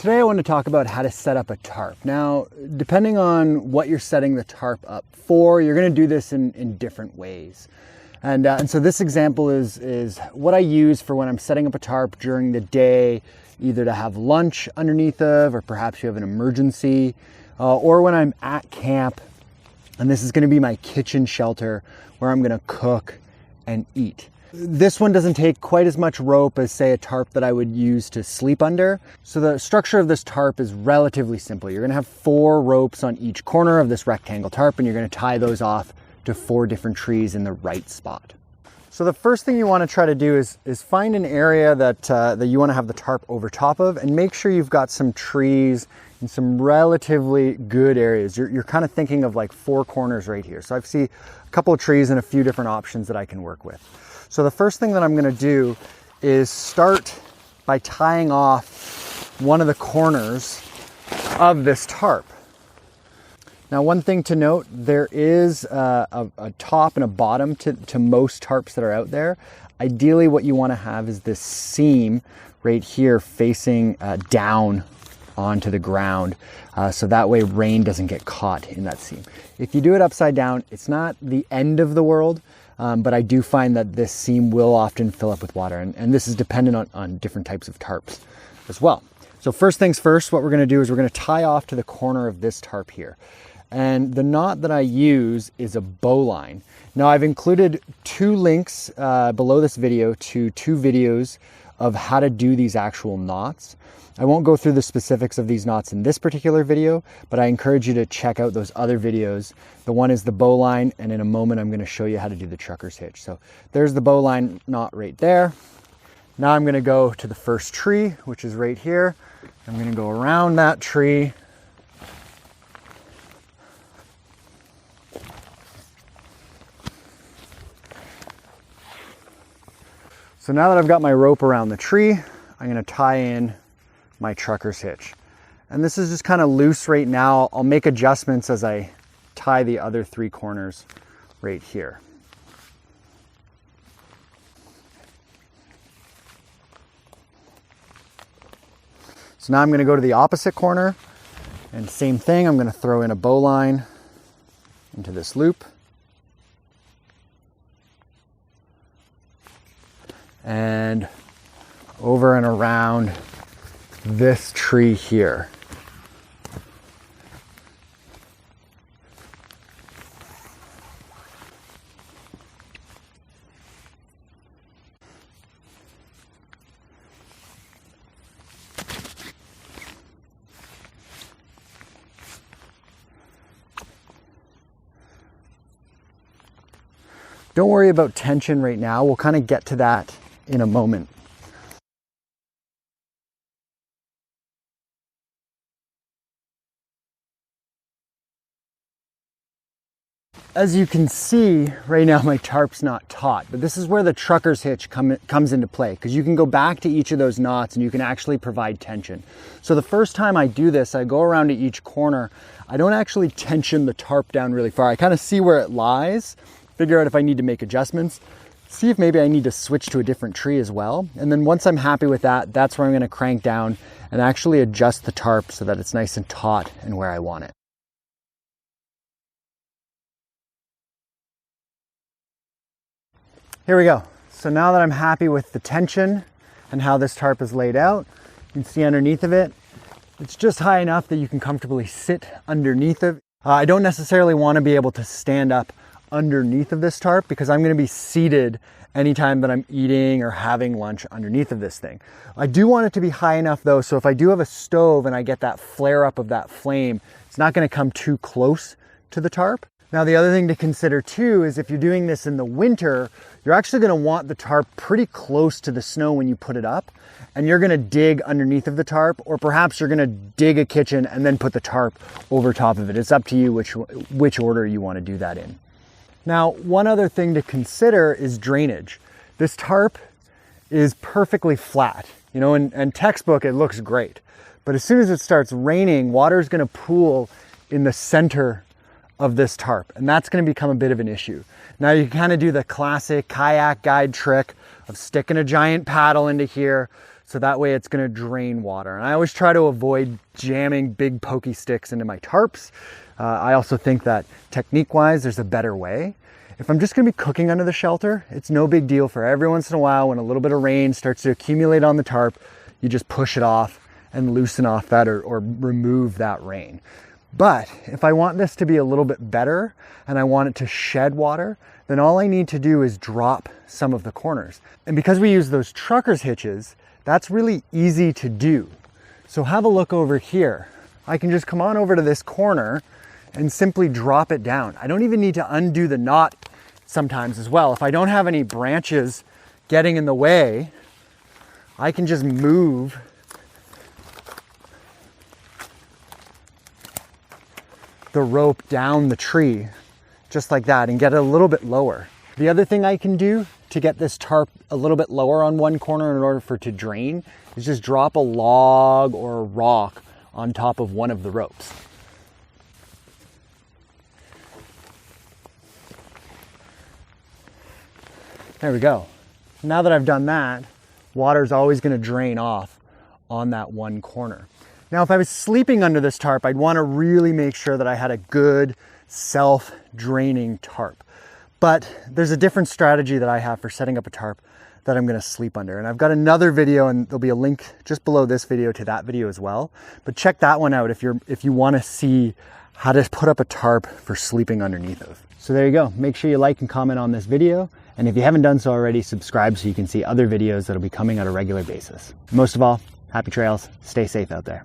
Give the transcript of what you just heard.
Today I want to talk about how to set up a tarp. Now, depending on what you're setting the tarp up for, you're going to do this in different ways. And so this example is what I use for when I'm setting up a tarp during the day, either to have lunch underneath of, or perhaps you have an emergency, or when I'm at camp, and this is going to be my kitchen shelter where I'm going to cook and eat. This one doesn't take quite as much rope as, say, a tarp that I would use to sleep under. So the structure of this tarp is relatively simple. You're going to have 4 ropes on each corner of this rectangle tarp, and you're going to tie those off to 4 different trees in the right spot. So the first thing you want to try to do is find an area that you want to have the tarp over top of, and make sure you've got some trees in some relatively good areas. You're kind of thinking of like 4 corners right here. So I see a couple of trees and a few different options that I can work with. So the first thing that I'm going to do is start by tying off one of the corners of this tarp. Now, one thing to note, there is a top and a bottom to most tarps that are out there. Ideally, what you want to have is this seam right here facing down onto the ground, so that way rain doesn't get caught in that seam. If you do it upside down, it's not the end of the world, but I do find that this seam will often fill up with water, and this is dependent on different types of tarps as well. So first things first, what we're going to do is we're going to tie off to the corner of this tarp here. And the knot that I use is a bowline. Now, I've included 2 links below this video to 2 videos of how to do these actual knots. I won't go through the specifics of these knots in this particular video, but I encourage you to check out those other videos. The one is the bowline, and in a moment I'm going to show you how to do the trucker's hitch. So there's the bowline knot right there. Now I'm going to go to the first tree, which is right here. I'm going to go around that tree. So now that I've got my rope around the tree, I'm going to tie in my trucker's hitch. And this is just kind of loose right now. I'll make adjustments as I tie the other 3 corners right here. So now I'm going to go to the opposite corner, and same thing, I'm going to throw in a bowline into this loop. And over and around this tree here. Don't worry about tension right now. We'll kind of get to that in a moment. As you can see, right now my tarp's not taut, but this is where the trucker's hitch comes into play, because you can go back to each of those knots and you can actually provide tension. So the first time I do this, I go around to each corner. I don't actually tension the tarp down really far. I kind of see where it lies, figure out if I need to make adjustments, see if maybe I need to switch to a different tree as well. And then once I'm happy with that, that's where I'm going to crank down and actually adjust the tarp so that it's nice and taut and where I want it. Here we go. So now that I'm happy with the tension and how this tarp is laid out, you can see underneath of it, it's just high enough that you can comfortably sit underneath it. I don't necessarily want to be able to stand up underneath of this tarp because I'm going to be seated anytime that I'm eating or having lunch underneath of this thing. I do want it to be high enough though, so if I do have a stove and I get that flare up of that flame, it's not going to come too close to the tarp. Now, the other thing to consider too is if you're doing this in the winter, you're actually going to want the tarp pretty close to the snow when you put it up, and you're going to dig underneath of the tarp, or perhaps you're going to dig a kitchen and then put the tarp over top of it. It's up to you which order you want to do that in. Now, one other thing to consider is drainage. This tarp is perfectly flat. You know, in textbook it looks great, but as soon as it starts raining, water is going to pool in the center of this tarp, and that's going to become a bit of an issue. Now you kind of do the classic kayak guide trick of sticking a giant paddle into here, So that way it's gonna drain water. And I always try to avoid jamming big pokey sticks into my tarps. I also think that technique-wise, there's a better way. If I'm just gonna be cooking under the shelter, it's no big deal for every once in a while when a little bit of rain starts to accumulate on the tarp, you just push it off and loosen off that or remove that rain. But if I want this to be a little bit better and I want it to shed water, then all I need to do is drop some of the corners. And because we use those trucker's hitches, that's really easy to do. So have a look over here. I can just come on over to this corner and simply drop it down. I don't even need to undo the knot sometimes as well. If I don't have any branches getting in the way, I can just move the rope down the tree just like that and get it a little bit lower. The other thing I can do to get this tarp a little bit lower on one corner in order for it to drain is just drop a log or a rock on top of one of the ropes. There we go. Now that I've done that, water's always going to drain off on that one corner. Now, if I was sleeping under this tarp, I'd want to really make sure that I had a good self-draining tarp. But there's a different strategy that I have for setting up a tarp that I'm going to sleep under. And I've got another video, and there'll be a link just below this video to that video as well. But check that one out if you want to see how to put up a tarp for sleeping underneath of. So there you go. Make sure you like and comment on this video. And if you haven't done so already, subscribe so you can see other videos that'll be coming on a regular basis. Most of all, happy trails. Stay safe out there.